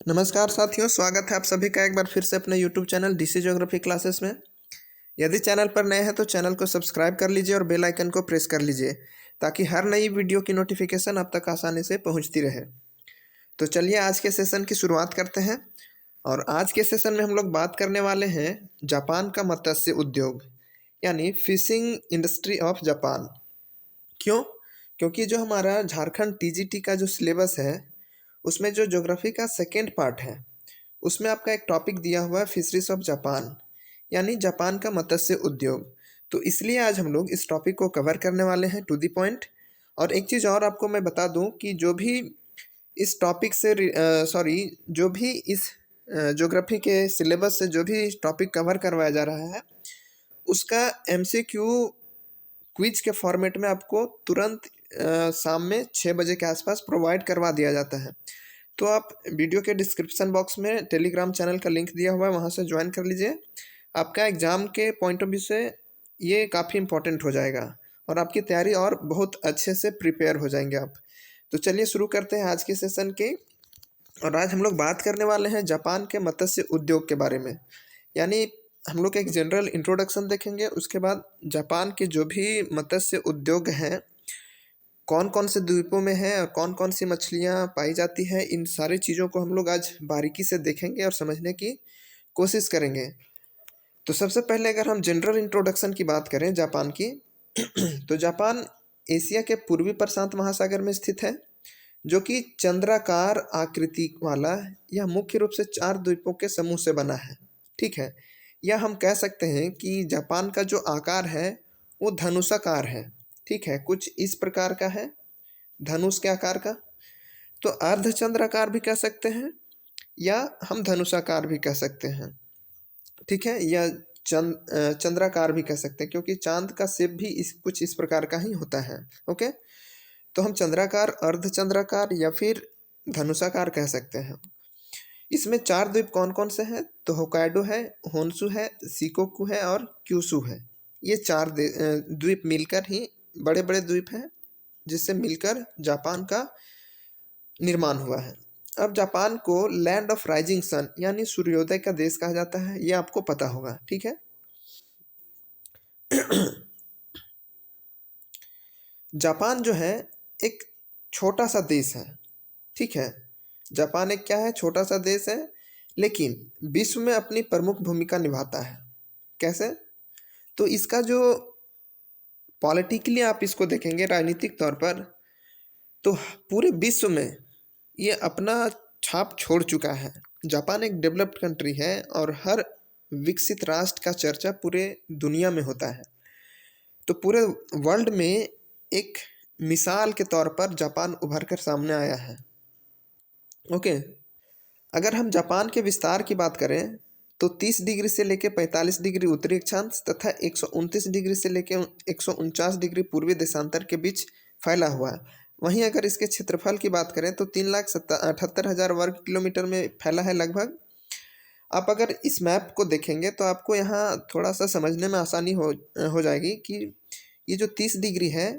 नमस्कार साथियों, स्वागत है आप सभी का एक बार फिर से अपने YouTube channel DC geography classes में। यदि चैनल पर नए हैं तो चैनल को सब्सक्राइब कर लीजिए और बेल आइकन को प्रेस कर लीजिए ताकि हर नई वीडियो की नोटिफिकेशन आप तक आसानी से पहुंचती रहे। तो चलिए आज के सेशन की शुरुआत करते हैं। और आज के सेशन में हम लोग बात करने वाले हैं जापान का मत्स्य उद्योग यानी फिशिंग इंडस्ट्री ऑफ जापान। क्यों? क्योंकि जो हमारा झारखंड टीजीटी का जो सिलेबस है उसमें जो ज्योग्राफी का सेकेंड पार्ट है उसमें आपका एक टॉपिक दिया हुआ है फिशरीज ऑफ जापान यानी जापान का मत्स्य उद्योग। तो इसलिए आज हम लोग इस टॉपिक को कवर करने वाले हैं टू द पॉइंट। और एक चीज़ और आपको मैं बता दूं कि जो भी इस टॉपिक से जो भी इस ज्योग्राफी के सिलेबस से जो भी टॉपिक कवर करवाया जा रहा है उसका एमसीक्यू क्विज के फॉर्मेट में आपको तुरंत शाम में 6 बजे के आसपास प्रोवाइड करवा दिया जाता है। तो आप वीडियो के डिस्क्रिप्शन बॉक्स में टेलीग्राम चैनल का लिंक दिया हुआ है, वहाँ से ज्वाइन कर लीजिए। आपका एग्ज़ाम के पॉइंट ऑफ व्यू से ये काफ़ी इंपॉर्टेंट हो जाएगा और आपकी तैयारी और बहुत अच्छे से प्रिपेयर हो जाएंगे आप। तो चलिए शुरू करते हैं आज के सेशन के। और आज हम लोग बात करने वाले हैं जापान के मत्स्य उद्योग के बारे में। यानी हम लोग एक जनरल इंट्रोडक्शन देखेंगे, उसके बाद जापान के जो भी मत्स्य उद्योग हैं कौन कौन से द्वीपों में है और कौन कौन सी मछलियाँ पाई जाती है, इन सारी चीज़ों को हम लोग आज बारीकी से देखेंगे और समझने की कोशिश करेंगे। तो सबसे पहले अगर हम जनरल इंट्रोडक्शन की बात करें जापान की तो जापान एशिया के पूर्वी प्रशांत महासागर में स्थित है जो कि चंद्राकार आकृति वाला यह मुख्य रूप से 4 द्वीपों के समूह से बना है। ठीक है, या हम कह सकते हैं कि जापान का जो आकार है वो धनुषाकार है। ठीक है, कुछ इस प्रकार का है, धनुष के आकार का। तो अर्धचंद्राकार भी कह सकते हैं या हम धनुषाकार भी कह सकते हैं। ठीक है, या चंद्राकार भी कह सकते हैं क्योंकि चांद का शेप भी कुछ इस प्रकार का ही होता है। ओके, तो हम चंद्राकार, अर्धचंद्राकार या फिर धनुषाकार कह सकते हैं। इसमें 4 द्वीप कौन कौन से हैं? तो होकाइडो है, होन्शु है, शिकोकू है और क्यूशू है। ये 4 द्वीप मिलकर ही बड़े बड़े द्वीप हैं जिससे मिलकर जापान का निर्माण हुआ है। अब जापान को लैंड ऑफ राइजिंग सन यानी सूर्योदय का देश कहा जाता है, ये आपको पता होगा। ठीक है, जापान जो है एक छोटा सा देश है। ठीक है, जापान एक क्या है, छोटा सा देश है लेकिन विश्व में अपनी प्रमुख भूमिका निभाता है। कैसे? तो इसका जो पॉलिटिकली आप इसको देखेंगे राजनीतिक तौर पर, तो पूरे विश्व में ये अपना छाप छोड़ चुका है। जापान एक डेवलप्ड कंट्री है और हर विकसित राष्ट्र का चर्चा पूरे दुनिया में होता है। तो पूरे वर्ल्ड में एक मिसाल के तौर पर जापान उभर कर सामने आया है। ओके, अगर हम जापान के विस्तार की बात करें तो 30 डिग्री से लेकर 45 डिग्री उत्तरी अक्षांश तथा 129 डिग्री से लेकर 149 डिग्री पूर्वी देशांतर के बीच फैला हुआ है। वहीं अगर इसके क्षेत्रफल की बात करें तो 3,78,000 वर्ग किलोमीटर में फैला है लगभग। आप अगर इस मैप को देखेंगे तो आपको यहाँ थोड़ा सा समझने में आसानी हो जाएगी कि ये जो 30 डिग्री है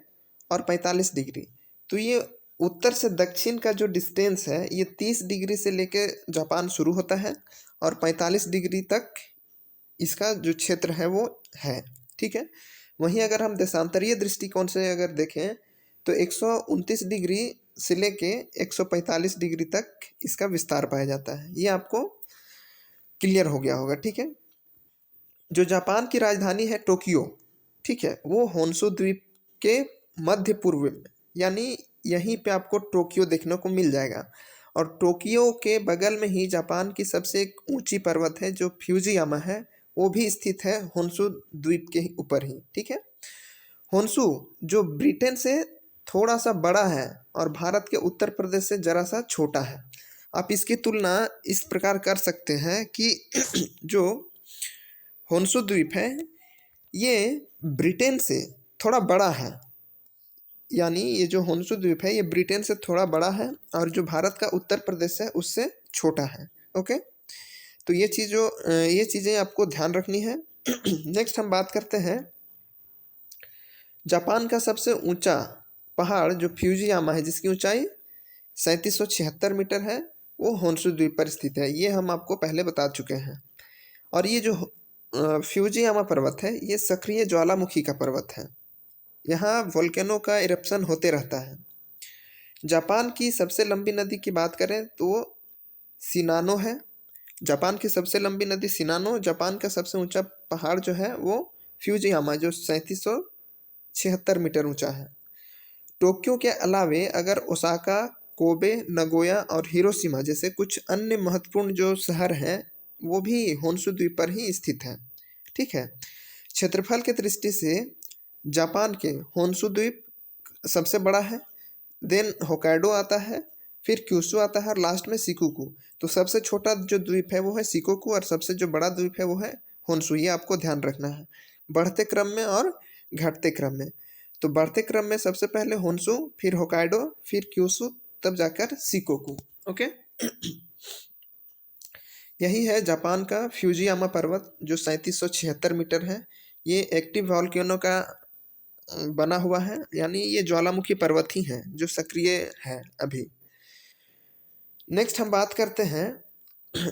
और 45 डिग्री, तो ये उत्तर से दक्षिण का जो डिस्टेंस है ये 30 डिग्री से लेके जापान शुरू होता है और 45 डिग्री तक इसका जो क्षेत्र है वो है। ठीक है, वहीं अगर हम देशांतरीय दृष्टिकोण से अगर देखें तो 129 डिग्री से लेके 145 डिग्री तक इसका विस्तार पाया जाता है। ये आपको क्लियर हो गया होगा। ठीक है, जो जापान की राजधानी है टोक्यो, ठीक है, वो होन्शु द्वीप के मध्य पूर्व में, यानी यहीं पे आपको टोक्यो देखने को मिल जाएगा। और टोक्यो के बगल में ही जापान की सबसे एक ऊंची पर्वत है जो फ्यूजियामा है, वो भी स्थित है होन्शु द्वीप के ऊपर ही। ठीक है, होन्शु जो ब्रिटेन से थोड़ा सा बड़ा है और भारत के उत्तर प्रदेश से जरा सा छोटा है। आप इसकी तुलना इस प्रकार कर सकते हैं कि जो होन्शु द्वीप है ये ब्रिटेन से थोड़ा बड़ा है, यानी ये जो होन्शु द्वीप है ये ब्रिटेन से थोड़ा बड़ा है और जो भारत का उत्तर प्रदेश है उससे छोटा है। ओके, तो ये चीज़ें आपको ध्यान रखनी है। नेक्स्ट हम बात करते हैं जापान का सबसे ऊंचा पहाड़ जो फ्यूजियामा है जिसकी ऊंचाई 3776 मीटर है वो होन्शु द्वीप पर स्थित है, ये हम आपको पहले बता चुके हैं। और ये जो फ्यूजियामा पर्वत है, ये सक्रिय ज्वालामुखी का पर्वत है। यहाँ वोल्केनो का इरप्शन होते रहता है। जापान की सबसे लंबी नदी की बात करें तो सिनानो है। जापान की सबसे लंबी नदी सिनानो। जापान का सबसे ऊंचा पहाड़ जो है वो फ्यूजियामा, जो 3776 मीटर ऊंचा है। टोक्यो के अलावे अगर ओसाका, कोबे, नगोया और हिरोशिमा जैसे कुछ अन्य महत्वपूर्ण जो शहर हैं वो भी होन्शु द्वीप पर ही स्थित हैं। ठीक है। क्षेत्रफल की दृष्टि से जापान के होन्शु द्वीप सबसे बड़ा है, देन होकाइडो आता है, फिर क्यूशू आता है और लास्ट में शिकोकू। तो सबसे छोटा जो द्वीप है वो है शिकोकू और सबसे जो बड़ा द्वीप है वो है होन्शु। ये आपको ध्यान रखना है बढ़ते क्रम में और घटते क्रम में। तो बढ़ते क्रम में सबसे पहले होन्शु, फिर होकाइडो, फिर क्यूशू, तब जाकर शिकोकू। ओके। यही है जापान का फ्यूजियामा पर्वत जो 3776 मीटर है। ये एक्टिव वॉल्केनो का बना हुआ है, यानी ये ज्वालामुखी पर्वत ही है जो सक्रिय है अभी। नेक्स्ट हम बात करते हैं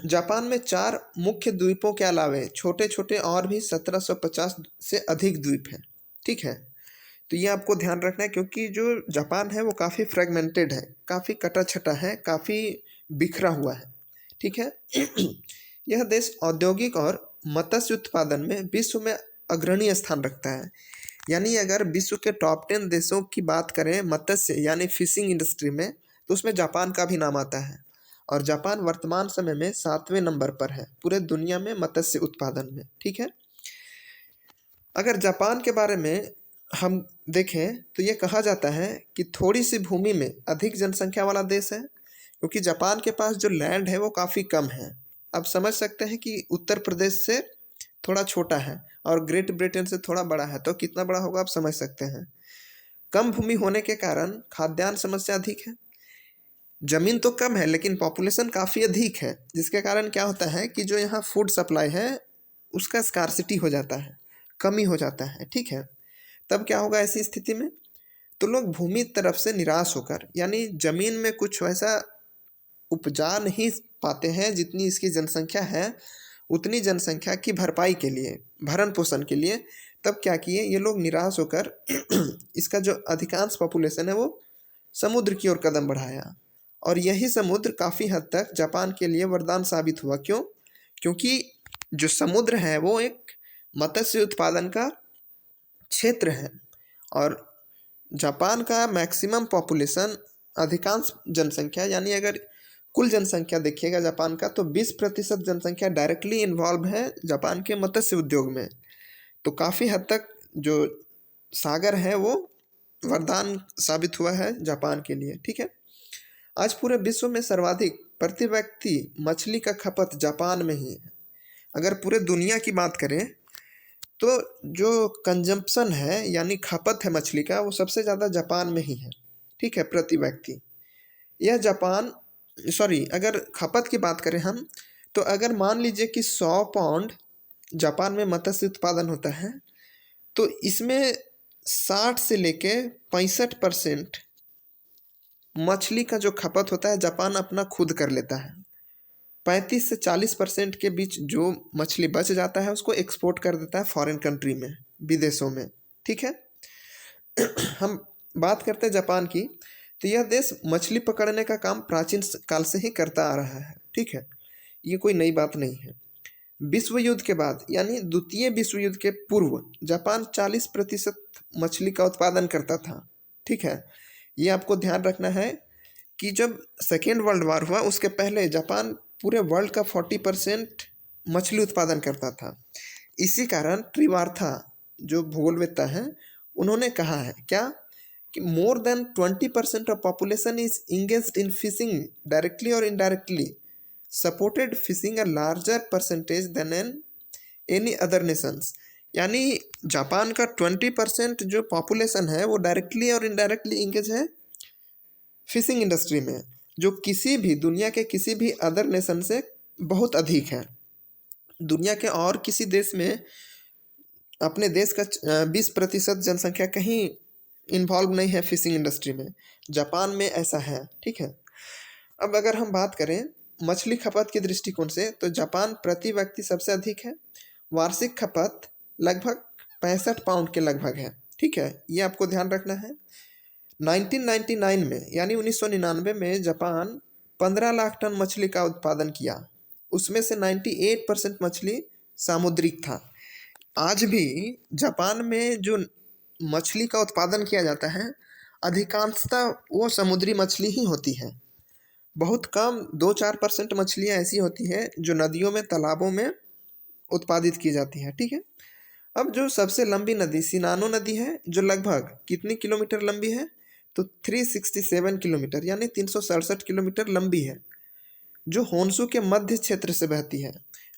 जापान में 4 मुख्य द्वीपों के अलावे छोटे छोटे और भी 1750 से अधिक द्वीप हैं। ठीक है। तो ये आपको ध्यान रखना है क्योंकि जो जापान है वो काफ़ी फ्रेगमेंटेड है, काफ़ी कटा छटा है, काफ़ी बिखरा हुआ है। ठीक है। यह देश औद्योगिक और मत्स्य उत्पादन में विश्व में अग्रणी स्थान रखता है। यानी अगर विश्व के टॉप 10 देशों की बात करें मत्स्य यानी फिशिंग इंडस्ट्री में, तो उसमें जापान का भी नाम आता है। और जापान वर्तमान समय में 7वें नंबर पर है पूरे दुनिया में मत्स्य उत्पादन में। ठीक है। अगर जापान के बारे में हम देखें तो ये कहा जाता है कि थोड़ी सी भूमि में अधिक जनसंख्या वाला देश है, क्योंकि जापान के पास जो लैंड है वो काफ़ी कम है। आप समझ सकते हैं कि उत्तर प्रदेश से थोड़ा छोटा है और ग्रेट ब्रिटेन से थोड़ा बड़ा है, तो कितना बड़ा होगा आप समझ सकते हैं। कम भूमि होने के कारण खाद्यान्न समस्या अधिक है। जमीन तो कम है लेकिन पॉपुलेशन काफ़ी अधिक है, जिसके कारण क्या होता है कि जो यहाँ फूड सप्लाई है उसका स्कार्सिटी हो जाता है, कमी हो जाता है। ठीक है। तब क्या होगा ऐसी स्थिति में, तो लोग भूमि तरफ से निराश होकर, यानी जमीन में कुछ वैसा उपजा नहीं पाते हैं जितनी इसकी जनसंख्या है, उतनी जनसंख्या की भरपाई के लिए, भरण पोषण के लिए, तब क्या किए ये लोग निराश होकर इसका जो अधिकांश पॉपुलेशन है वो समुद्र की ओर कदम बढ़ाया। और यही समुद्र काफ़ी हद तक जापान के लिए वरदान साबित हुआ। क्यों? क्योंकि जो समुद्र है वो एक मत्स्य उत्पादन का क्षेत्र है और जापान का मैक्सिमम पॉपुलेशन, अधिकांश जनसंख्या, यानी अगर कुल जनसंख्या देखिएगा जापान का तो 20% जनसंख्या डायरेक्टली इन्वॉल्व है जापान के मत्स्य उद्योग में। तो काफ़ी हद तक जो सागर है वो वरदान साबित हुआ है जापान के लिए। ठीक है। आज पूरे विश्व में सर्वाधिक प्रति व्यक्ति मछली का खपत जापान में ही है। अगर पूरे दुनिया की बात करें तो जो कंजम्पशन है यानी खपत है मछली का, वो सबसे ज़्यादा जापान में ही है। ठीक है, प्रति व्यक्ति। यह जापान अगर खपत की बात करें हम, तो अगर मान लीजिए कि 100 पाउंड जापान में मत्स्य उत्पादन होता है तो इसमें 60 से लेके 65% मछली का जो खपत होता है जापान अपना खुद कर लेता है। 35 से 40% के बीच जो मछली बच जाता है उसको एक्सपोर्ट कर देता है फॉरेन कंट्री में, विदेशों में। ठीक है। हम बात करते हैं जापान की, तो यह देश मछली पकड़ने का काम प्राचीन काल से ही करता आ रहा है। ठीक है। ये कोई नई बात नहीं है। विश्व युद्ध के बाद यानी द्वितीय विश्व युद्ध के पूर्व जापान 40% मछली का उत्पादन करता था। ठीक है। ये आपको ध्यान रखना है कि जब सेकेंड वर्ल्ड वार हुआ उसके पहले जापान पूरे वर्ल्ड का 40% मछली उत्पादन करता था। इसी कारण ट्रिवार्था जो भूगोलवेत्ता हैं उन्होंने कहा है क्या कि more than 20% of population is engaged in fishing directly और indirectly, supported fishing a larger percentage than any other nations. यानी जापान का 20% जो पॉपुलेशन है वो डायरेक्टली और इनडायरेक्टली इंगेज है फिशिंग इंडस्ट्री में, जो किसी भी दुनिया के किसी भी अदर नेशन से बहुत अधिक है। दुनिया के और किसी देश में अपने देश का 20% जनसंख्या कहीं इन्वॉल्व नहीं है फिशिंग इंडस्ट्री में, जापान में ऐसा है। ठीक है। अब अगर हम बात करें मछली खपत के दृष्टिकोण से तो जापान प्रति व्यक्ति सबसे अधिक है। वार्षिक खपत लगभग 65 पाउंड के लगभग है। ठीक है, ये आपको ध्यान रखना है। 1999 में यानी 1999 में जापान 15 लाख टन मछली का उत्पादन किया। उसमें से 98% मछली सामुद्रिक था। आज भी जापान में जो मछली का उत्पादन किया जाता है अधिकांशतः वो समुद्री मछली ही होती है। बहुत कम 2-4% मछलियाँ ऐसी होती हैं जो नदियों में, तालाबों में उत्पादित की जाती हैं। ठीक है, अब जो सबसे लंबी नदी शिनानो नदी है, जो लगभग कितनी किलोमीटर लंबी है, तो 367 किलोमीटर यानी 367 किलोमीटर लंबी है, जो होन्शु के मध्य क्षेत्र से बहती है।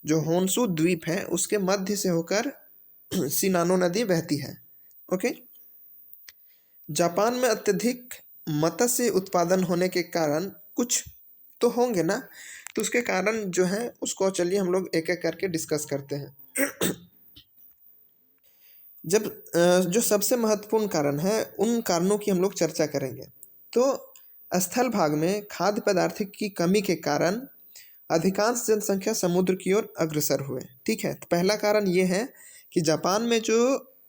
जो होन्शु द्वीप है उसके मध्य से होकर शिनानो नदी बहती है। ओके, जापान में अत्यधिक मत्स्य उत्पादन होने के कारण कुछ तो होंगे ना, तो उसके कारण जो है उसको चलिए हम लोग एक एक करके डिस्कस करते हैं। जब जो सबसे महत्वपूर्ण कारण है उन कारणों की हम लोग चर्चा करेंगे। तो स्थल भाग में खाद्य पदार्थ की कमी के कारण अधिकांश जनसंख्या समुद्र की ओर अग्रसर हुए। ठीक है, तो पहला कारण ये है कि जापान में जो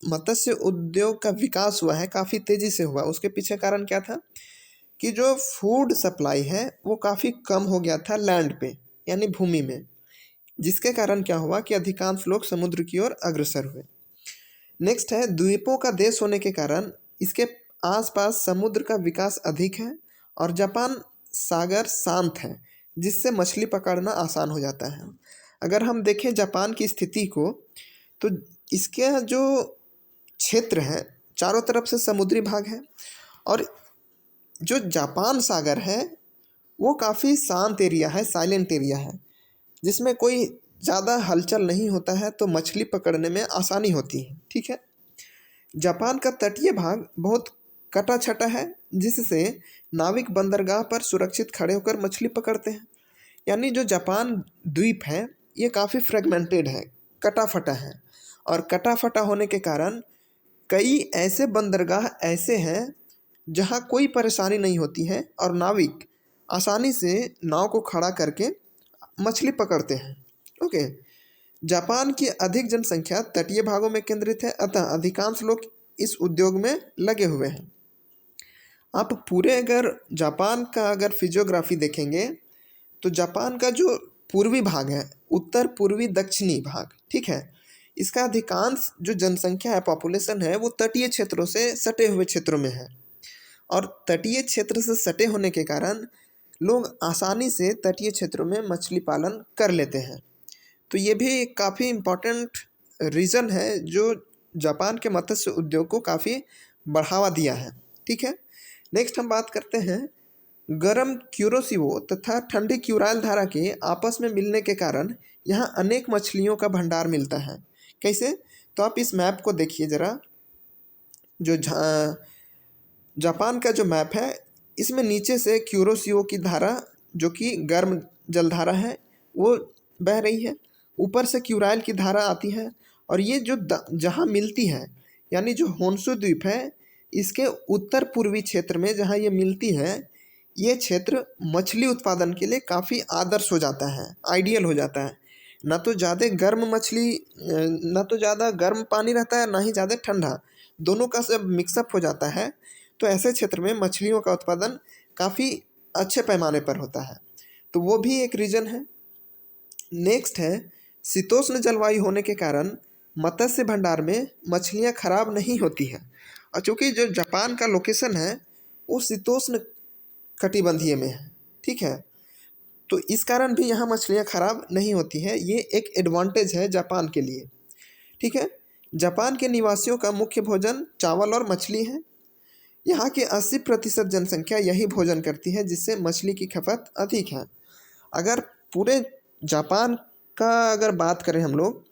मत्स्य उद्योग का विकास हुआ है काफ़ी तेज़ी से हुआ। उसके पीछे कारण क्या था कि जो फूड सप्लाई है वो काफ़ी कम हो गया था लैंड पे यानी भूमि में, जिसके कारण क्या हुआ कि अधिकांश लोग समुद्र की ओर अग्रसर हुए। नेक्स्ट है द्वीपों का देश होने के कारण इसके आसपास समुद्र का विकास अधिक है और जापान सागर शांत है, जिससे मछली पकड़ना आसान हो जाता है। अगर हम देखें जापान की स्थिति को तो इसके जो क्षेत्र है चारों तरफ से समुद्री भाग है और जो जापान सागर है वो काफ़ी शांत एरिया है, साइलेंट एरिया है, जिसमें कोई ज़्यादा हलचल नहीं होता है, तो मछली पकड़ने में आसानी होती है। ठीक है, जापान का तटीय भाग बहुत कटा छटा है, जिससे नाविक बंदरगाह पर सुरक्षित खड़े होकर मछली पकड़ते हैं। यानी जो जापान द्वीप है ये काफ़ी फ्रेगमेंटेड है, कटा फटा है, और कटा फटा होने के कारण कई ऐसे बंदरगाह ऐसे हैं जहाँ कोई परेशानी नहीं होती है और नाविक आसानी से नाव को खड़ा करके मछली पकड़ते हैं। ओके, जापान की अधिक जनसंख्या तटीय भागों में केंद्रित है, अतः अधिकांश लोग इस उद्योग में लगे हुए हैं। आप पूरे अगर जापान का अगर फिजियोग्राफी देखेंगे तो जापान का जो पूर्वी भाग है, उत्तर पूर्वी दक्षिणी भाग, ठीक है, इसका अधिकांश जो जनसंख्या है, पॉपुलेशन है, वो तटीय क्षेत्रों से सटे हुए क्षेत्रों में है और तटीय क्षेत्र से सटे होने के कारण लोग आसानी से तटीय क्षेत्रों में मछली पालन कर लेते हैं। तो ये भी काफ़ी इम्पोर्टेंट रीज़न है जो जापान के मत्स्य उद्योग को काफ़ी बढ़ावा दिया है। ठीक है, नेक्स्ट हम बात करते हैं गर्म क्यूरोसिवो तथा ठंडी क्यूराइल धारा के आपस में मिलने के कारण यहाँ अनेक मछलियों का भंडार मिलता है। कैसे, तो आप इस मैप को देखिए ज़रा, जो जापान का जो मैप है इसमें नीचे से क्यूरोसिवो की धारा जो कि गर्म जलधारा है वो बह रही है, ऊपर से क्यूराइल की धारा आती है और ये जो जहाँ मिलती है यानी जो होन्शु द्वीप है इसके उत्तर पूर्वी क्षेत्र में जहाँ ये मिलती है, ये क्षेत्र मछली उत्पादन के लिए काफ़ी आदर्श हो जाता है, आइडियल हो जाता है। ना तो ज़्यादा गर्म मछली, ना तो ज़्यादा गर्म पानी रहता है, ना ही ज़्यादा ठंडा, दोनों का सब मिक्सअप हो जाता है। तो ऐसे क्षेत्र में मछलियों का उत्पादन काफ़ी अच्छे पैमाने पर होता है, तो वो भी एक रीज़न है। नेक्स्ट है शीतोष्ण जलवायु होने के कारण मत्स्य भंडार में मछलियाँ खराब नहीं होती हैं, और चूँकि जो जापान का लोकेशन है वो शीतोष्ण कटिबंधीय में है। ठीक है, तो इस कारण भी यहाँ मछलियाँ खराब नहीं होती है, ये एक एडवांटेज है जापान के लिए। ठीक है, जापान के निवासियों का मुख्य भोजन चावल और मछली है। यहाँ की 80% जनसंख्या यही भोजन करती है, जिससे मछली की खपत अधिक है। अगर पूरे जापान का अगर बात करें हम लोग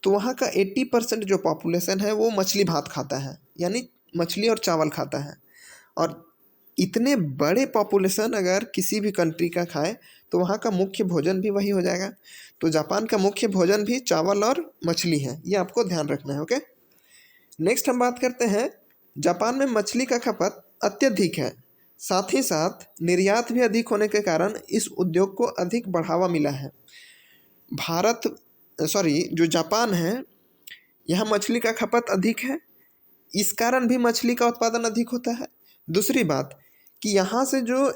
तो वहाँ का 80% जो पॉपुलेशन है वो मछली भात खाता है, यानी मछली और चावल खाता है। और इतने बड़े पॉपुलेशन अगर किसी भी कंट्री का खाए तो वहाँ का मुख्य भोजन भी वही हो जाएगा। तो जापान का मुख्य भोजन भी चावल और मछली है, ये आपको ध्यान रखना है। ओके, नेक्स्ट हम बात करते हैं जापान में मछली का खपत अत्यधिक है, साथ ही साथ निर्यात भी अधिक होने के कारण इस उद्योग को अधिक बढ़ावा मिला है। जो जापान है, यहाँ मछली का खपत अधिक है, इस कारण भी मछली का उत्पादन अधिक होता है। दूसरी बात कि यहाँ से जो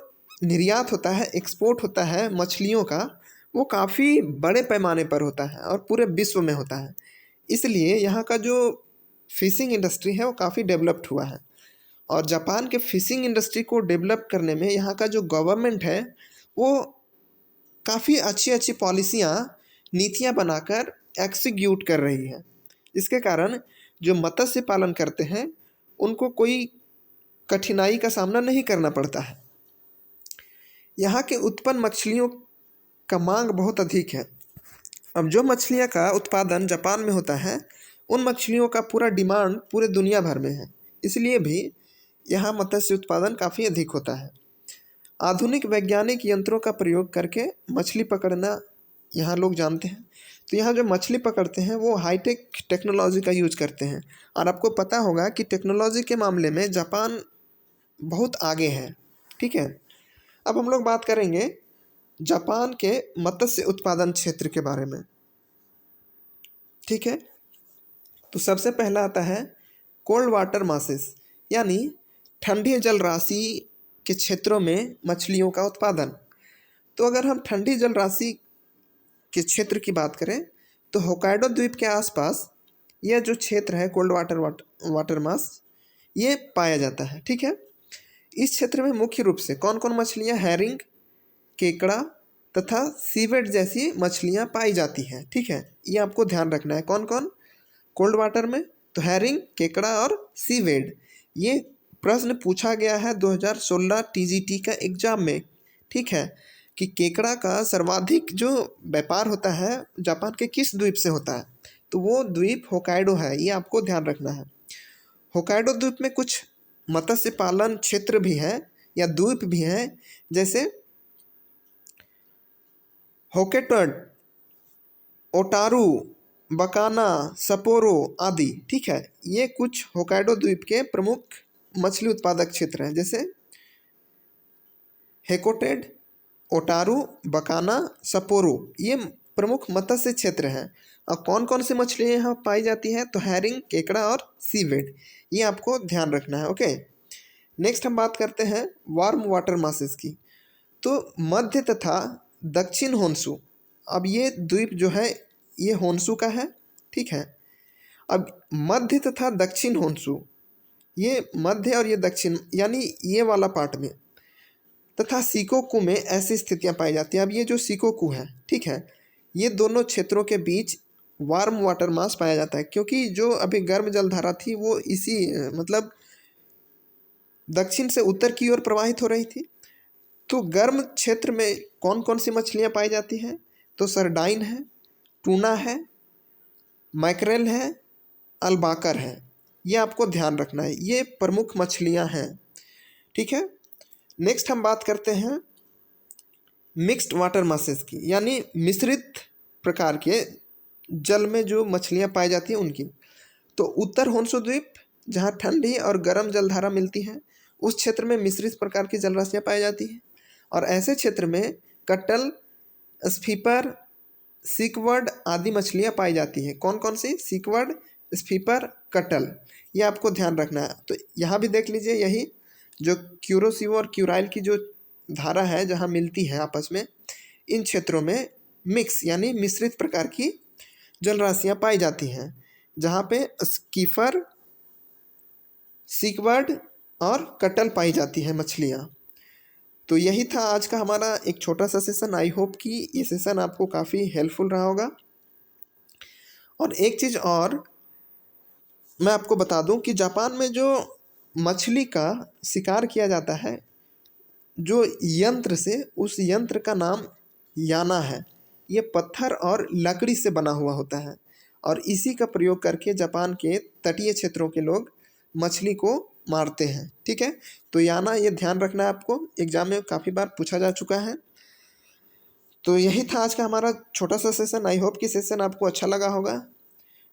निर्यात होता है, एक्सपोर्ट होता है मछलियों का, वो काफ़ी बड़े पैमाने पर होता है और पूरे विश्व में होता है। इसलिए यहाँ का जो फिशिंग इंडस्ट्री है वो काफ़ी डेवलप्ड हुआ है। और जापान के फिशिंग इंडस्ट्री को डेवलप करने में यहाँ का जो गवर्नमेंट है वो काफ़ी अच्छी अच्छी पॉलिसियाँ, नीतियाँ बनाकर एग्जीक्यूट कर रही है। इसके कारण जो मत्स्य पालन करते हैं उनको कोई कठिनाई का सामना नहीं करना पड़ता है। यहाँ के उत्पन्न मछलियों का मांग बहुत अधिक है। अब जो मछलियाँ का उत्पादन जापान में होता है, उन मछलियों का पूरा डिमांड पूरे दुनिया भर में है, इसलिए भी यहाँ मत्स्य उत्पादन काफ़ी अधिक होता है। आधुनिक वैज्ञानिक यंत्रों का प्रयोग करके मछली पकड़ना यहाँ लोग जानते हैं। तो यहाँ जो मछली पकड़ते हैं वो हाईटेक टेक्नोलॉजी का यूज करते हैं। और आपको पता होगा कि टेक्नोलॉजी के मामले में जापान बहुत आगे है। ठीक है, अब हम लोग बात करेंगे जापान के मत्स्य उत्पादन क्षेत्र के बारे में। ठीक है, तो सबसे पहला आता है कोल्ड वाटर मासेस, यानी ठंडी जल राशि के क्षेत्रों में मछलियों का उत्पादन। तो अगर हम ठंडी जल राशि के क्षेत्र की बात करें तो होकाइडो द्वीप के आसपास यह जो क्षेत्र है कोल्ड वाटर मास, ये पाया जाता है। ठीक है, इस क्षेत्र में मुख्य रूप से कौन कौन मछलियाँ हैरिंग, केकड़ा तथा सीवेड जैसी मछलियाँ पाई जाती हैं। ठीक है, ये आपको ध्यान रखना है। कौन कौन कोल्ड वाटर में? तो हैरिंग, केकड़ा और सीवेड। ये प्रश्न पूछा गया है 2016 टीजीटी का एग्जाम में। ठीक है, कि केकड़ा का सर्वाधिक जो व्यापार होता है जापान के किस द्वीप से होता है? तो वो द्वीप होकाइडो है, ये आपको ध्यान रखना है। होकाइडो द्वीप में कुछ मत्स्य पालन क्षेत्र भी है या द्वीप भी हैं, जैसे होकेटड, ओटारू, बकाना, सपोरो आदि। ठीक है, ये कुछ होकाइडो द्वीप के प्रमुख मछली उत्पादक क्षेत्र हैं, जैसे हेकोटेड, ओटारू, बकाना, सपोरो, ये प्रमुख मत्स्य क्षेत्र हैं। और कौन कौन सी मछलियाँ यहाँ पाई जाती हैं? तो हैरिंग, केकड़ा और सीवेड, ये आपको ध्यान रखना है। ओके, नेक्स्ट हम बात करते हैं वार्म वाटर मासेस की। तो मध्य तथा दक्षिण होन्सू, अब ये द्वीप जो है ये होन्सू का है। ठीक है, अब मध्य तथा दक्षिण होन्सू, ये मध्य और ये दक्षिण, यानी ये वाला पार्ट में, तथा सिकोकू में ऐसी स्थितियां पाई जाती हैं। अब ये जो सिकोकू है, ठीक है, ये दोनों क्षेत्रों के बीच वार्म वाटर मास पाया जाता है, क्योंकि जो अभी गर्म जलधारा थी वो इसी मतलब दक्षिण से उत्तर की ओर प्रवाहित हो रही थी। तो गर्म क्षेत्र में कौन कौन सी मछलियाँ पाई जाती हैं? तो सरडाइन है, टूना है, मैकरेल है, अल्बाकर है, ये आपको ध्यान रखना है, ये प्रमुख मछलियाँ हैं। ठीक है, नेक्स्ट हम बात करते हैं मिक्स्ड वाटर मासेस की, यानी मिश्रित प्रकार के जल में जो मछलियाँ पाई जाती हैं उनकी। तो उत्तर होन्सू द्वीप, जहाँ ठंडी और गर्म जलधारा मिलती है, उस क्षेत्र में मिश्रित प्रकार की जलराशियाँ पाई जाती हैं। और ऐसे क्षेत्र में कट्टल, स्फीपर, सिकवर्ड आदि मछलियाँ पाई जाती हैं। कौन कौन सी? सिकवर्ड, स्फीपर, कट्टल, ये आपको ध्यान रखना है। तो यहाँ भी देख लीजिए, यही जो क्यूरोसिवो और क्यूराइल की जो धारा है जहाँ मिलती है आपस में, इन क्षेत्रों में मिक्स यानी मिश्रित प्रकार की जलराशियाँ पाई जाती हैं, जहाँ पे स्कीफर, सिकवर्ड और कटल पाई जाती है मछलियाँ। तो यही था आज का हमारा एक छोटा सा सेशन। आई होप कि ये सेशन आपको काफ़ी हेल्पफुल रहा होगा। और एक चीज़ और मैं आपको बता दूं कि जापान में जो मछली का शिकार किया जाता है जो यंत्र से, उस यंत्र का नाम याना है। ये पत्थर और लकड़ी से बना हुआ होता है और इसी का प्रयोग करके जापान के तटीय क्षेत्रों के लोग मछली को मारते हैं। ठीक है, तो याना, ये ध्यान रखना है आपको, एग्जाम में काफ़ी बार पूछा जा चुका है। तो यही था आज का हमारा छोटा सा सेशन। आई होप कि सेशन आपको अच्छा लगा होगा।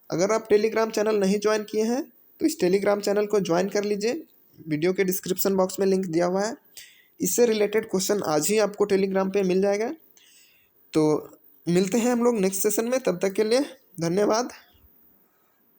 अगर आप टेलीग्राम चैनल नहीं ज्वाइन किए हैं तो इस टेलीग्राम चैनल को ज्वाइन कर लीजिए। वीडियो के डिस्क्रिप्शन बॉक्स में लिंक दिया हुआ है। इससे रिलेटेड क्वेश्चन आज ही आपको टेलीग्राम पे मिल जाएगा। तो मिलते हैं हम लोग नेक्स्ट सेशन में, तब तक के लिए धन्यवाद।